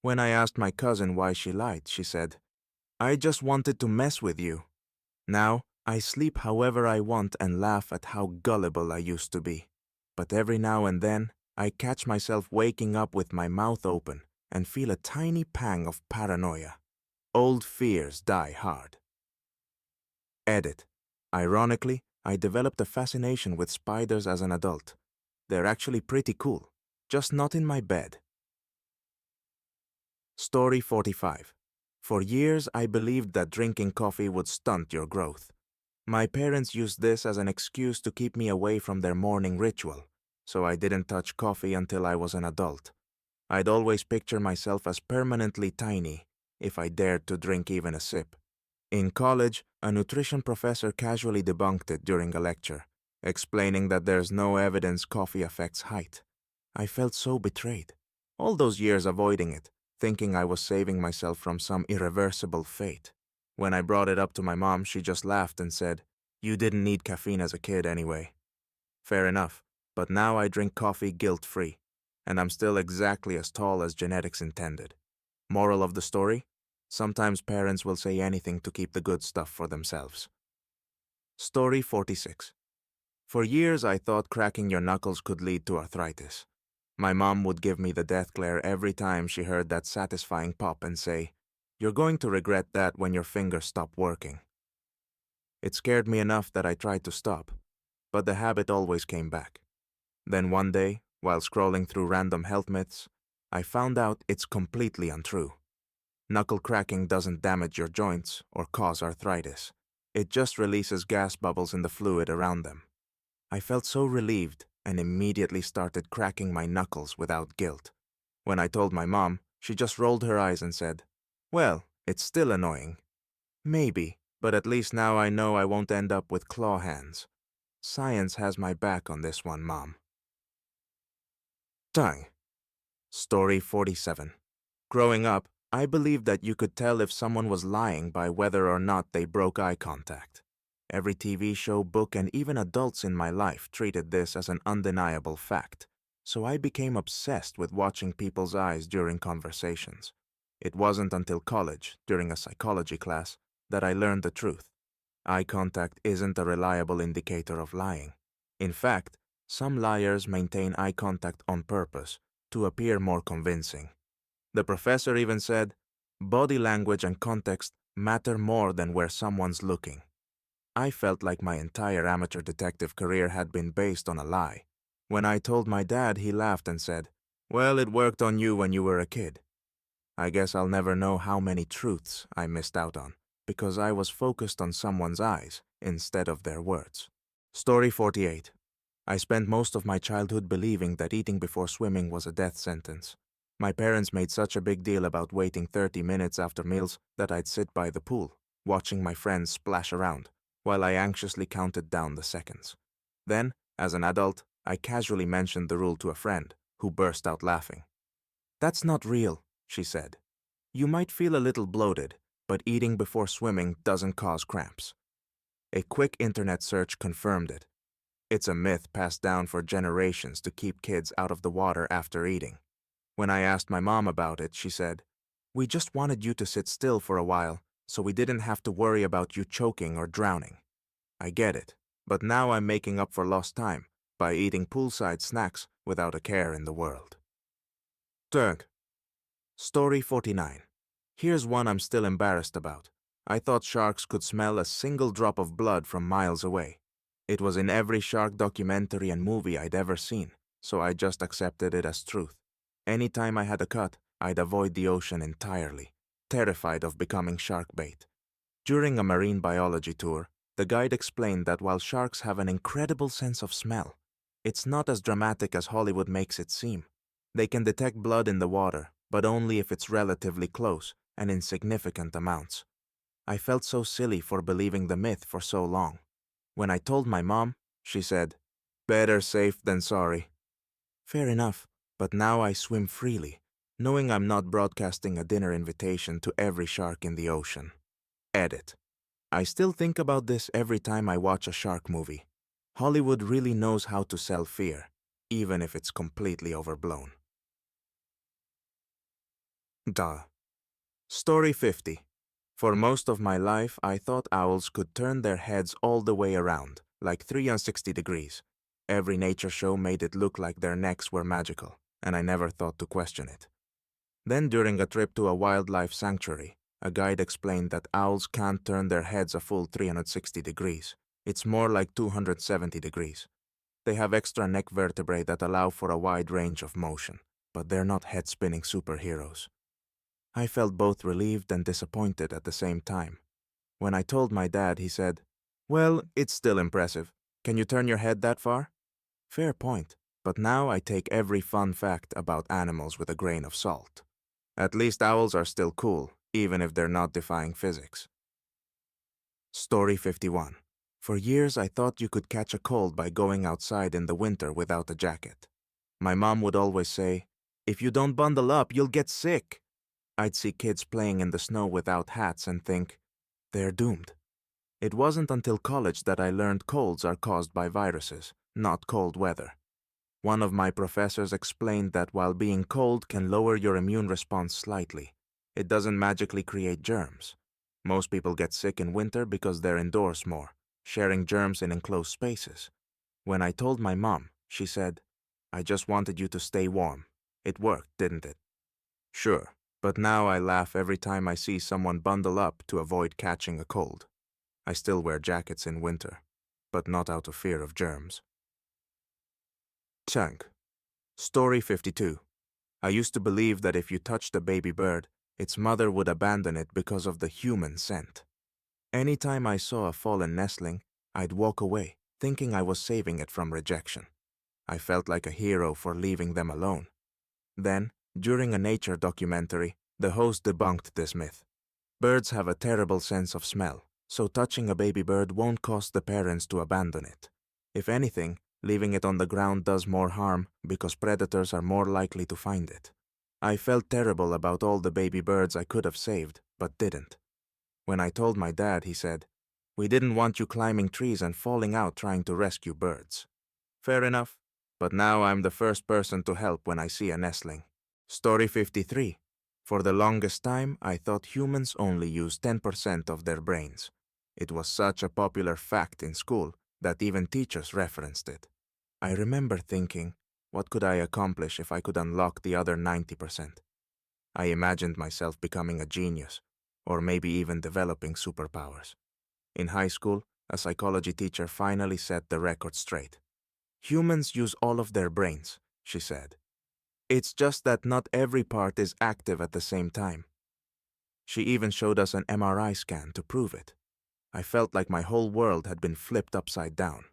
When I asked my cousin why she lied, she said, "I just wanted to mess with you." Now, I sleep however I want and laugh at how gullible I used to be. But every now and then, I catch myself waking up with my mouth open and feel a tiny pang of paranoia. Old fears die hard. Edit. Ironically, I developed a fascination with spiders as an adult. They're actually pretty cool, just not in my bed. Story 45. For years, I believed that drinking coffee would stunt your growth. My parents used this as an excuse to keep me away from their morning ritual, so I didn't touch coffee until I was an adult. I'd always picture myself as permanently tiny if I dared to drink even a sip. In college, a nutrition professor casually debunked it during a lecture, explaining that there's no evidence coffee affects height. I felt so betrayed. All those years avoiding it, thinking I was saving myself from some irreversible fate. When I brought it up to my mom, she just laughed and said, "You didn't need caffeine as a kid anyway." Fair enough, but now I drink coffee guilt-free, and I'm still exactly as tall as genetics intended. Moral of the story? Sometimes parents will say anything to keep the good stuff for themselves. Story 46. For years I thought cracking your knuckles could lead to arthritis. My mom would give me the death glare every time she heard that satisfying pop and say, "You're going to regret that when your fingers stop working." It scared me enough that I tried to stop, but the habit always came back. Then one day, while scrolling through random health myths, I found out it's completely untrue. Knuckle cracking doesn't damage your joints or cause arthritis. It just releases gas bubbles in the fluid around them. I felt so relieved and immediately started cracking my knuckles without guilt. When I told my mom, she just rolled her eyes and said, "Well, it's still annoying." Maybe, but at least now I know I won't end up with claw hands. Science has my back on this one, Mom. Tongue. Story 47. Growing up, I believed that you could tell if someone was lying by whether or not they broke eye contact. Every TV show, book, and even adults in my life treated this as an undeniable fact, so I became obsessed with watching people's eyes during conversations. It wasn't until college, during a psychology class, that I learned the truth. Eye contact isn't a reliable indicator of lying. In fact, some liars maintain eye contact on purpose to appear more convincing. The professor even said, body language and context matter more than where someone's looking. I felt like my entire amateur detective career had been based on a lie. When I told my dad, he laughed and said, "Well, it worked on you when you were a kid." I guess I'll never know how many truths I missed out on, because I was focused on someone's eyes instead of their words. Story 48. I spent most of my childhood believing that eating before swimming was a death sentence. My parents made such a big deal about waiting 30 minutes after meals that I'd sit by the pool, watching my friends splash around, while I anxiously counted down the seconds. Then, as an adult, I casually mentioned the rule to a friend, who burst out laughing. "That's not real," she said. "You might feel a little bloated, but eating before swimming doesn't cause cramps." A quick internet search confirmed it. It's a myth passed down for generations to keep kids out of the water after eating. When I asked my mom about it, she said, "We just wanted you to sit still for a while, so we didn't have to worry about you choking or drowning." I get it, but now I'm making up for lost time by eating poolside snacks without a care in the world. Third. Story 49. Here's one I'm still embarrassed about. I thought sharks could smell a single drop of blood from miles away. It was in every shark documentary and movie I'd ever seen, so I just accepted it as truth. Anytime I had a cut, I'd avoid the ocean entirely, terrified of becoming shark bait. During a marine biology tour, the guide explained that while sharks have an incredible sense of smell, it's not as dramatic as Hollywood makes it seem. They can detect blood in the water, but only if it's relatively close and in significant amounts. I felt so silly for believing the myth for so long. When I told my mom, she said, "Better safe than sorry." Fair enough, but now I swim freely, knowing I'm not broadcasting a dinner invitation to every shark in the ocean. Edit. I still think about this every time I watch a shark movie. Hollywood really knows how to sell fear, even if it's completely overblown. Duh. Story 50. For most of my life, I thought owls could turn their heads all the way around, like 360 degrees. Every nature show made it look like their necks were magical, and I never thought to question it. Then during a trip to a wildlife sanctuary, a guide explained that owls can't turn their heads a full 360 degrees. It's more like 270 degrees. They have extra neck vertebrae that allow for a wide range of motion, but they're not head-spinning superheroes. I felt both relieved and disappointed at the same time. When I told my dad, he said, "Well, it's still impressive. Can you turn your head that far?" Fair point, but now I take every fun fact about animals with a grain of salt. At least owls are still cool, even if they're not defying physics. Story 51. For years I thought you could catch a cold by going outside in the winter without a jacket. My mom would always say, "If you don't bundle up, you'll get sick." I'd see kids playing in the snow without hats and think, they're doomed. It wasn't until college that I learned colds are caused by viruses, not cold weather. One of my professors explained that while being cold can lower your immune response slightly, it doesn't magically create germs. Most people get sick in winter because they're indoors more, sharing germs in enclosed spaces. When I told my mom, she said, "I just wanted you to stay warm." It worked, didn't it? Sure, but now I laugh every time I see someone bundle up to avoid catching a cold. I still wear jackets in winter, but not out of fear of germs. Chunk. Story 52. I used to believe that if you touched a baby bird, its mother would abandon it because of the human scent. Anytime I saw a fallen nestling, I'd walk away, thinking I was saving it from rejection. I felt like a hero for leaving them alone. Then, during a nature documentary, the host debunked this myth. Birds have a terrible sense of smell, so touching a baby bird won't cause the parents to abandon it. If anything, leaving it on the ground does more harm because predators are more likely to find it. I felt terrible about all the baby birds I could have saved, but didn't. When I told my dad, he said, "We didn't want you climbing trees and falling out trying to rescue birds." Fair enough, but now I'm the first person to help when I see a nestling. Story 53. For the longest time, I thought humans only use 10% of their brains. It was such a popular fact in school that even teachers referenced it. I remember thinking, what could I accomplish if I could unlock the other 90%? I imagined myself becoming a genius, or maybe even developing superpowers. In high school, a psychology teacher finally set the record straight. Humans use all of their brains, she said. It's just that not every part is active at the same time. She even showed us an MRI scan to prove it. I felt like my whole world had been flipped upside down.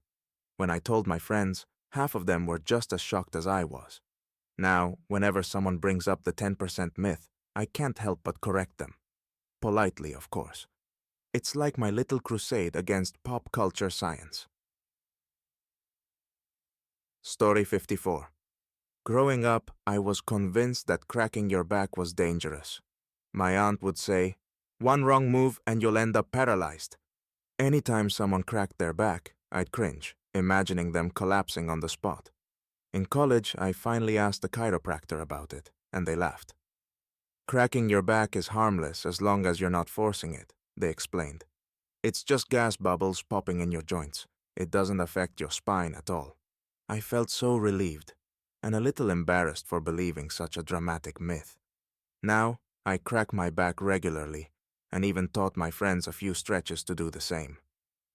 When I told my friends, half of them were just as shocked as I was. Now, whenever someone brings up the 10% myth, I can't help but correct them. Politely, of course. It's like my little crusade against pop culture science. Story 54. Growing up, I was convinced that cracking your back was dangerous. My aunt would say, "One wrong move and you'll end up paralyzed." Anytime someone cracked their back, I'd cringe, imagining them collapsing on the spot. In college, I finally asked a chiropractor about it, and they laughed. "Cracking your back is harmless as long as you're not forcing it," they explained. "It's just gas bubbles popping in your joints. It doesn't affect your spine at all." I felt so relieved, and a little embarrassed for believing such a dramatic myth. Now, I crack my back regularly, and even taught my friends a few stretches to do the same.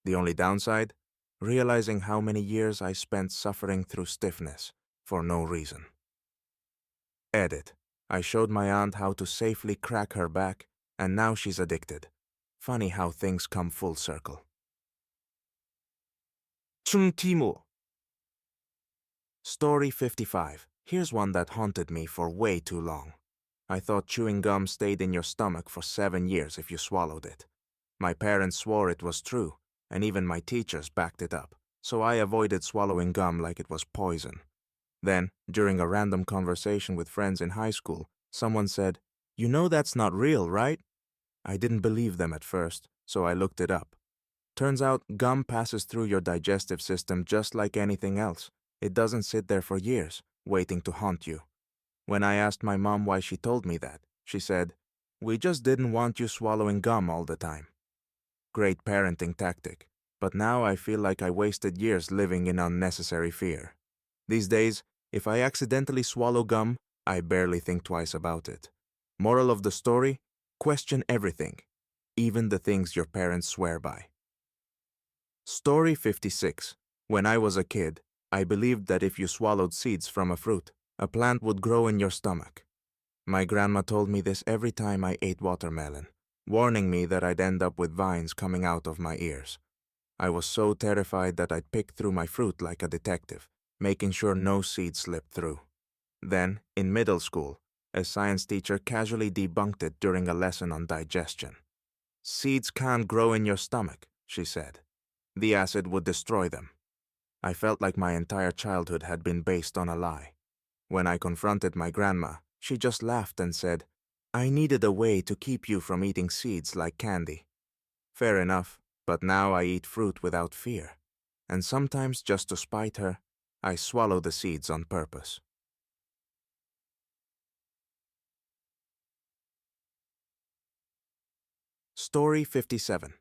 The only downside? Realizing how many years I spent suffering through stiffness, for no reason. Edit. I showed my aunt how to safely crack her back, and now she's addicted. Funny how things come full circle. Timo. Story 55. Here's one that haunted me for way too long. I thought chewing gum stayed in your stomach for 7 years if you swallowed it. My parents swore it was true, and even my teachers backed it up, so I avoided swallowing gum like it was poison. Then, during a random conversation with friends in high school, someone said, "You know that's not real, right?" I didn't believe them at first, so I looked it up. Turns out gum passes through your digestive system just like anything else. It doesn't sit there for years, waiting to haunt you. When I asked my mom why she told me that, she said, "We just didn't want you swallowing gum all the time." Great parenting tactic, but now I feel like I wasted years living in unnecessary fear. These days, if I accidentally swallow gum, I barely think twice about it. Moral of the story? Question everything, even the things your parents swear by. Story 56. When I was a kid, I believed that if you swallowed seeds from a fruit, a plant would grow in your stomach. My grandma told me this every time I ate watermelon, warning me that I'd end up with vines coming out of my ears. I was so terrified that I'd pick through my fruit like a detective, making sure no seeds slipped through. Then, in middle school, a science teacher casually debunked it during a lesson on digestion. "Seeds can't grow in your stomach," she said. "The acid would destroy them." I felt like my entire childhood had been based on a lie. When I confronted my grandma, she just laughed and said, "I needed a way to keep you from eating seeds like candy." Fair enough, but now I eat fruit without fear. And sometimes, just to spite her, I swallow the seeds on purpose. Story 57.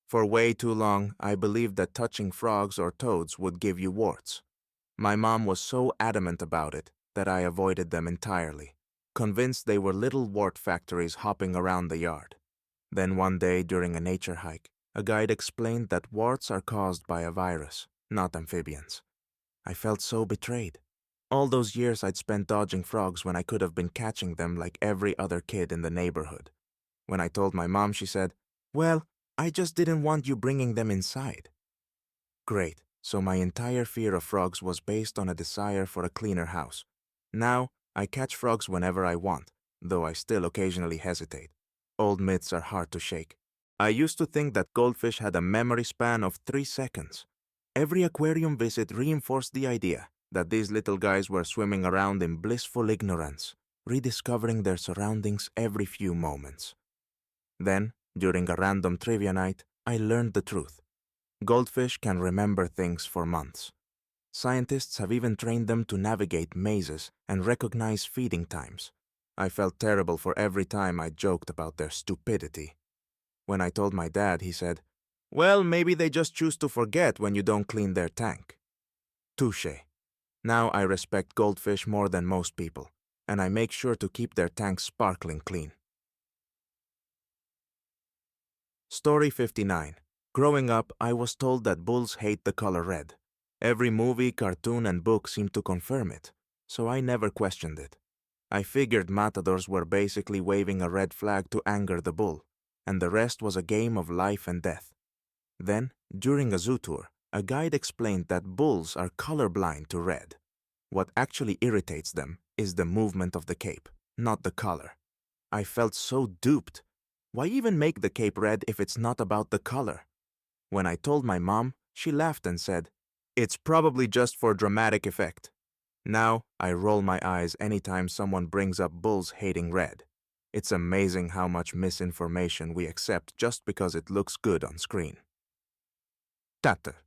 For way too long, I believed that touching frogs or toads would give you warts. My mom was so adamant about it that I avoided them entirely, convinced they were little wart factories hopping around the yard. Then one day during a nature hike, a guide explained that warts are caused by a virus, not amphibians. I felt so betrayed. All those years I'd spent dodging frogs when I could have been catching them like every other kid in the neighborhood. When I told my mom, she said, "Well, I just didn't want you bringing them inside." Great, so my entire fear of frogs was based on a desire for a cleaner house. Now, I catch frogs whenever I want, though I still occasionally hesitate. Old myths are hard to shake. I used to think that goldfish had a memory span of 3 seconds. Every aquarium visit reinforced the idea that these little guys were swimming around in blissful ignorance, rediscovering their surroundings every few moments. Then, during a random trivia night, I learned the truth. Goldfish can remember things for months. Scientists have even trained them to navigate mazes and recognize feeding times. I felt terrible for every time I joked about their stupidity. When I told my dad, he said, "Well, maybe they just choose to forget when you don't clean their tank." Touché. Now I respect goldfish more than most people, and I make sure to keep their tanks sparkling clean. Story 59. Growing up, I was told that bulls hate the color red. Every movie, cartoon, and book seemed to confirm it, so I never questioned it. I figured matadors were basically waving a red flag to anger the bull, and the rest was a game of life and death. Then, during a zoo tour, a guide explained that bulls are colorblind to red. What actually irritates them is the movement of the cape, not the color. I felt so duped. Why even make the cape red if it's not about the color? When I told my mom, she laughed and said, "It's probably just for dramatic effect." Now, I roll my eyes anytime someone brings up bulls hating red. It's amazing how much misinformation we accept just because it looks good on screen. Tatter.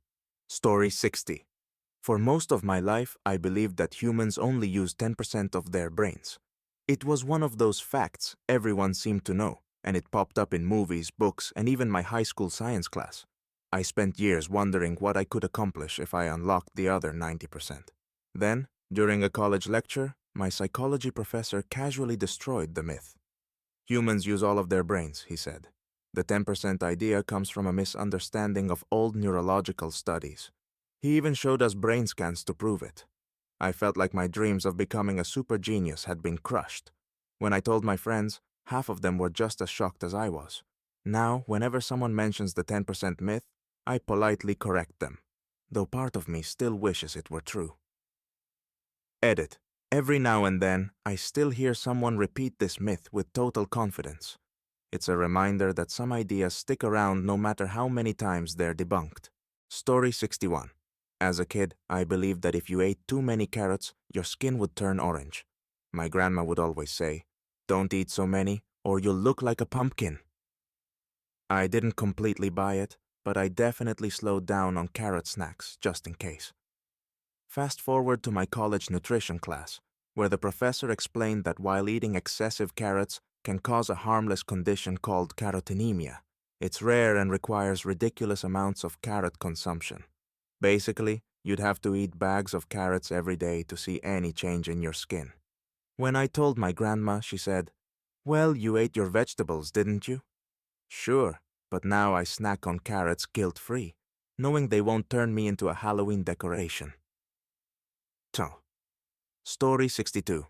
Story 60. For most of my life, I believed that humans only use 10% of their brains. It was one of those facts everyone seemed to know, and it popped up in movies, books, and even my high school science class. I spent years wondering what I could accomplish if I unlocked the other 90%. Then, during a college lecture, my psychology professor casually destroyed the myth. Humans use all of their brains, he said. The 10% idea comes from a misunderstanding of old neurological studies. He even showed us brain scans to prove it. I felt like my dreams of becoming a super genius had been crushed. When I told my friends, half of them were just as shocked as I was. Now, whenever someone mentions the 10% myth, I politely correct them, though part of me still wishes it were true. Edit. Every now and then, I still hear someone repeat this myth with total confidence. It's a reminder that some ideas stick around no matter how many times they're debunked. Story 61. As a kid, I believed that if you ate too many carrots, your skin would turn orange. My grandma would always say, "Don't eat so many, or you'll look like a pumpkin." I didn't completely buy it, but I definitely slowed down on carrot snacks, just in case. Fast forward to my college nutrition class, where the professor explained that while eating excessive carrots can cause a harmless condition called carotenemia, it's rare and requires ridiculous amounts of carrot consumption. Basically, you'd have to eat bags of carrots every day to see any change in your skin. When I told my grandma, she said, "Well, you ate your vegetables, didn't you?" "Sure, but now I snack on carrots guilt-free, knowing they won't turn me into a Halloween decoration." Story 62.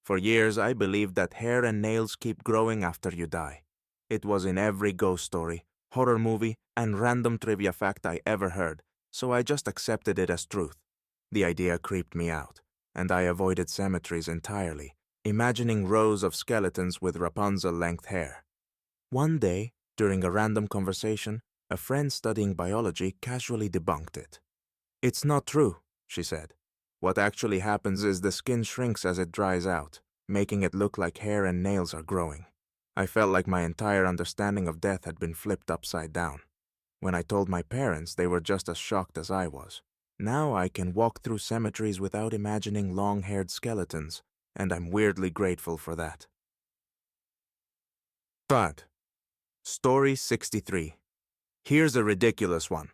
For years, I believed that hair and nails keep growing after you die. It was in every ghost story, horror movie, and random trivia fact I ever heard, so I just accepted it as truth. The idea creeped me out, and I avoided cemeteries entirely, imagining rows of skeletons with Rapunzel-length hair. One day, during a random conversation, a friend studying biology casually debunked it. "It's not true," she said. "What actually happens is the skin shrinks as it dries out, making it look like hair and nails are growing." I felt like my entire understanding of death had been flipped upside down. When I told my parents, they were just as shocked as I was. Now I can walk through cemeteries without imagining long-haired skeletons, and I'm weirdly grateful for that. But Story 63. Here's a ridiculous one.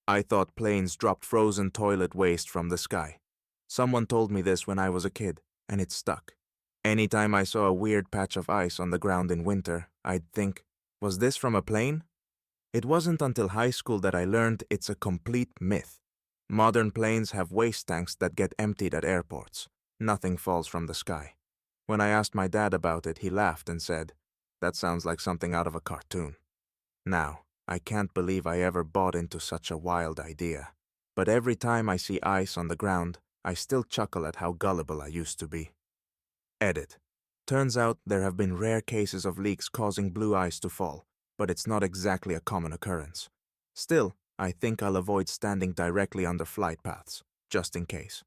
I thought planes dropped frozen toilet waste from the sky. Someone told me this when I was a kid, and it stuck. Anytime I saw a weird patch of ice on the ground in winter, I'd think, was this from a plane? It wasn't until high school that I learned it's a complete myth. Modern planes have waste tanks that get emptied at airports. Nothing falls from the sky. When I asked my dad about it, he laughed and said, "That sounds like something out of a cartoon." Now, I can't believe I ever bought into such a wild idea. But every time I see ice on the ground, I still chuckle at how gullible I used to be. Edit. Turns out there have been rare cases of leaks causing blue ice to fall, but it's not exactly a common occurrence. Still, I think I'll avoid standing directly under flight paths, just in case.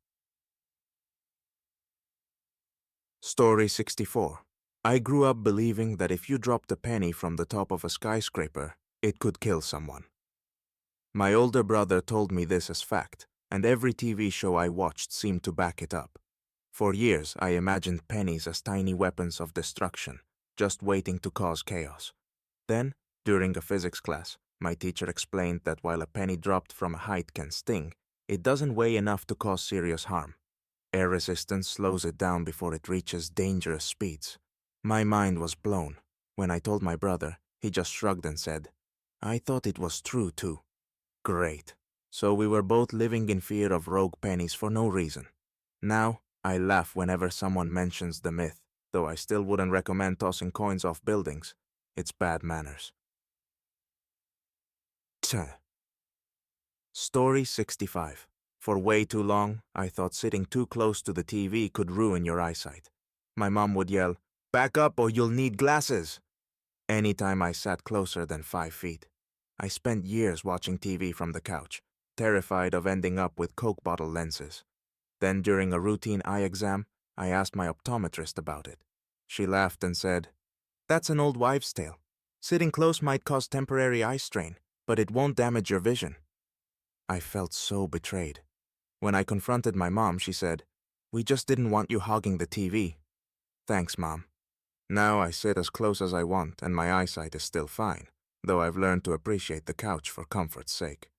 Story 64. I grew up believing that if you dropped a penny from the top of a skyscraper, it could kill someone. My older brother told me this as fact, and every TV show I watched seemed to back it up. For years, I imagined pennies as tiny weapons of destruction, just waiting to cause chaos. Then, during a physics class, my teacher explained that while a penny dropped from a height can sting, it doesn't weigh enough to cause serious harm. Air resistance slows it down before it reaches dangerous speeds. My mind was blown. When I told my brother, he just shrugged and said, "I thought it was true too." Great. So we were both living in fear of rogue pennies for no reason. Now, I laugh whenever someone mentions the myth, though I still wouldn't recommend tossing coins off buildings. It's bad manners. Tch. Story 65. For way too long, I thought sitting too close to the TV could ruin your eyesight. My mom would yell, "Back up or you'll need glasses," anytime I sat closer than 5 feet. I spent years watching TV from the couch, terrified of ending up with Coke bottle lenses. Then during a routine eye exam, I asked my optometrist about it. She laughed and said, "That's an old wives' tale. Sitting close might cause temporary eye strain, but it won't damage your vision." I felt so betrayed. When I confronted my mom, she said, "We just didn't want you hogging the TV." Thanks, Mom. Now I sit as close as I want and my eyesight is still fine, though I've learned to appreciate the couch for comfort's sake.